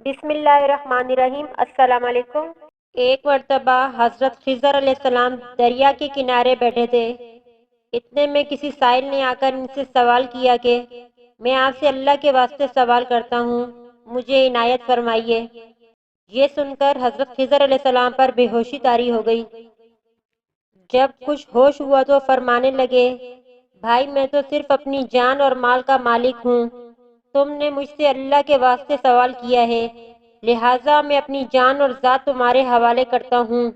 بسم اللہ الرحمن الرحیم۔ السلام علیکم۔ ایک مرتبہ حضرت خضر علیہ السلام دریا کے کنارے بیٹھے تھے۔ اتنے میں کسی سائل نے آ کر ان سے سوال کیا کہ میں آپ سے اللہ کے واسطے سوال کرتا ہوں، مجھے عنایت فرمائیے۔ یہ سن کر حضرت خضر علیہ السلام پر بے ہوشی طاری ہو گئی۔ جب کچھ ہوش ہوا تو فرمانے لگے، بھائی میں تو صرف اپنی جان اور مال کا مالک ہوں۔ تم نے مجھ سے اللہ کے واسطے سوال کیا ہے، لہٰذا میں اپنی جان اور ذات تمہارے حوالے کرتا ہوں۔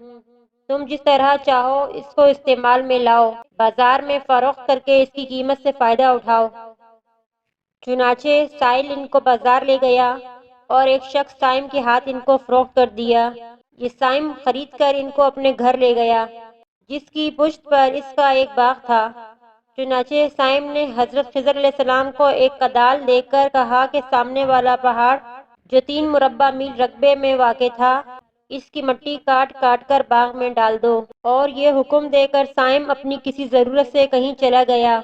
تم جس طرح چاہو اس کو استعمال میں لاؤ، بازار میں فروخت کر کے اس کی قیمت سے فائدہ اٹھاؤ۔ چنانچہ سائل ان کو بازار لے گیا اور ایک شخص سائم کے ہاتھ ان کو فروخت کر دیا۔ یہ سائم خرید کر ان کو اپنے گھر لے گیا، جس کی پشت پر اس کا ایک باغ تھا۔ چنانچہ سائم نے حضرت خضر علیہ السلام کو ایک کدال دے کر کہا کہ سامنے والا پہاڑ جو 3 مربع میل رقبے میں واقع تھا، اس کی مٹی کاٹ کاٹ کر باغ میں ڈال دو۔ اور یہ حکم دے کر سائم اپنی کسی ضرورت سے کہیں چلا گیا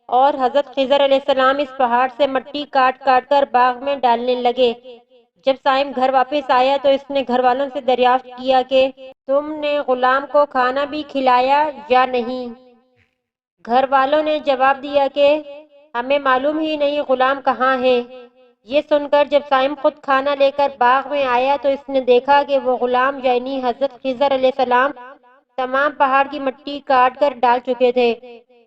اور حضرت خضر علیہ السلام اس پہاڑ سے مٹی کاٹ کاٹ کر باغ میں ڈالنے لگے۔ جب سائم گھر واپس آیا تو اس نے گھر والوں سے دریافت کیا کہ تم نے غلام کو کھانا بھی کھلایا یا نہیں؟ گھر والوں نے جواب دیا کہ ہمیں معلوم ہی نہیں غلام کہاں ہے۔ یہ سن کر جب سائم خود کھانا لے کر باغ میں آیا تو اس نے دیکھا کہ وہ غلام یعنی حضرت خضر علیہ السلام تمام پہاڑ کی مٹی کاٹ کر ڈال چکے تھے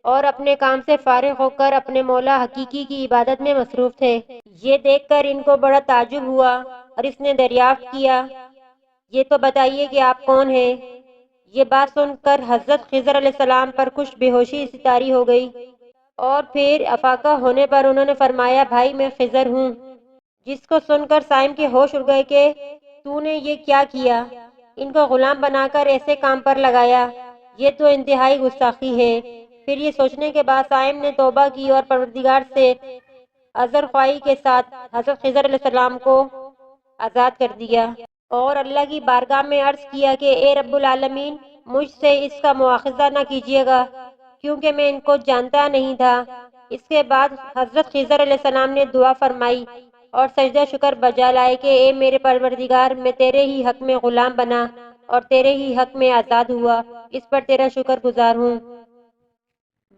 اور اپنے کام سے فارغ ہو کر اپنے مولا حقیقی کی عبادت میں مصروف تھے۔ یہ دیکھ کر ان کو بڑا تعجب ہوا اور اس نے دریافت کیا، یہ تو بتائیے کہ آپ کون ہیں؟ یہ بات سن کر حضرت خضر علیہ السلام پر کچھ بے ہوشی سی طاری ہو گئی اور پھر افاقہ ہونے پر انہوں نے فرمایا، بھائی میں خضر ہوں۔ جس کو سن کر سائم کے ہوش اڑ گئے کہ تو نے یہ کیا کیا، ان کو غلام بنا کر ایسے کام پر لگایا، یہ تو انتہائی گستاخی ہے۔ پھر یہ سوچنے کے بعد سائم نے توبہ کی اور پروردگار سے عذر خواہی کے ساتھ حضرت خضر علیہ السلام کو آزاد کر دیا اور اللہ کی بارگاہ میں عرض کیا کہ اے رب العالمین، مجھ سے اس کا مواخذہ نہ کیجیے گا کیونکہ میں ان کو جانتا نہیں تھا۔ اس کے بعد حضرت خضر علیہ السلام نے دعا فرمائی اور سجدہ شکر بجا لائے کہ اے میرے پروردگار، میں تیرے ہی حق میں غلام بنا اور تیرے ہی حق میں آزاد ہوا، اس پر تیرا شکر گزار ہوں۔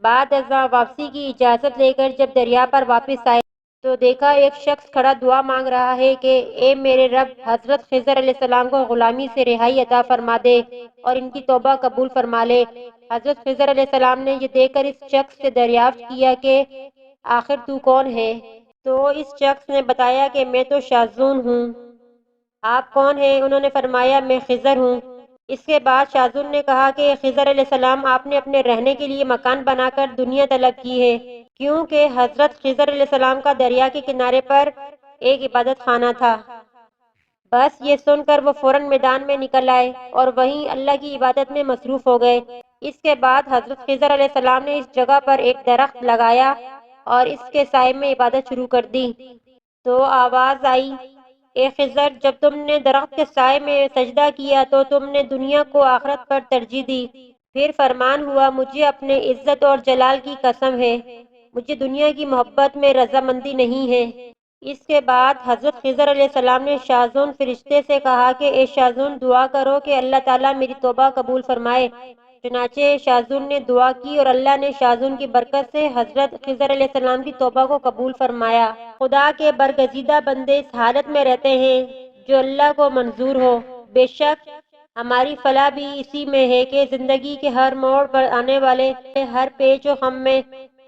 بعد ازاں واپسی کی اجازت لے کر جب دریا پر واپس آئے تو دیکھا ایک شخص کھڑا دعا مانگ رہا ہے کہ اے میرے رب، حضرت خضر علیہ السلام کو غلامی سے رہائی عطا فرما دے اور ان کی توبہ قبول فرما لے۔ حضرت خضر علیہ السلام نے یہ دیکھ کر اس شخص سے دریافت کیا کہ آخر تو کون ہے؟ تو اس شخص نے بتایا کہ میں تو شاذون ہوں۔ آپ کون ہیں؟ انہوں نے فرمایا میں خضر ہوں۔ اس کے بعد شاذون نے کہا کہ خضر علیہ السلام، آپ نے اپنے رہنے کے لیے مکان بنا کر دنیا طلب کی ہے، کیونکہ حضرت خضر علیہ السلام کا دریا کے کنارے پر ایک عبادت خانہ تھا۔ بس یہ سن کر وہ فوراً میدان میں نکل آئے اور وہیں اللہ کی عبادت میں مصروف ہو گئے۔ اس کے بعد حضرت خضر علیہ السلام نے اس جگہ پر ایک درخت لگایا اور اس کے سائے میں عبادت شروع کر دی۔ تو آواز آئی، اے خضر، جب تم نے درخت کے سائے میں سجدہ کیا تو تم نے دنیا کو آخرت پر ترجیح دی۔ پھر فرمان ہوا، مجھے اپنے عزت اور جلال کی قسم ہے، مجھے دنیا کی محبت میں رضامندی نہیں ہے۔ اس کے بعد حضرت خضر علیہ السلام نے شاذون فرشتے سے کہا کہ اے شاذون، دعا کرو کہ اللہ تعالیٰ میری توبہ قبول فرمائے۔ چنانچہ شاذون نے دعا کی اور اللہ نے شاذون کی برکت سے حضرت خضر علیہ السلام کی توبہ کو قبول فرمایا۔ خدا کے برگزیدہ بندے اس حالت میں رہتے ہیں جو اللہ کو منظور ہو۔ بے شک ہماری فلاح بھی اسی میں ہے کہ زندگی کے ہر موڑ پر آنے والے ہر پیچ و خم میں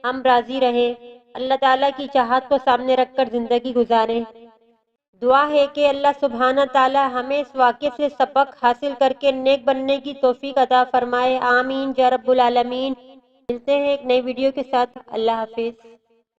ہم راضی رہیں، اللہ تعالیٰ کی چاہت کو سامنے رکھ کر زندگی گزاریں۔ دعا ہے کہ اللہ سبحانہ تعالیٰ ہمیں اس واقعے سے سبق حاصل کر کے نیک بننے کی توفیق عطا فرمائے، آمین یا رب العالمین۔ ملتے ہیں ایک نئی ویڈیو کے ساتھ، اللہ حافظ۔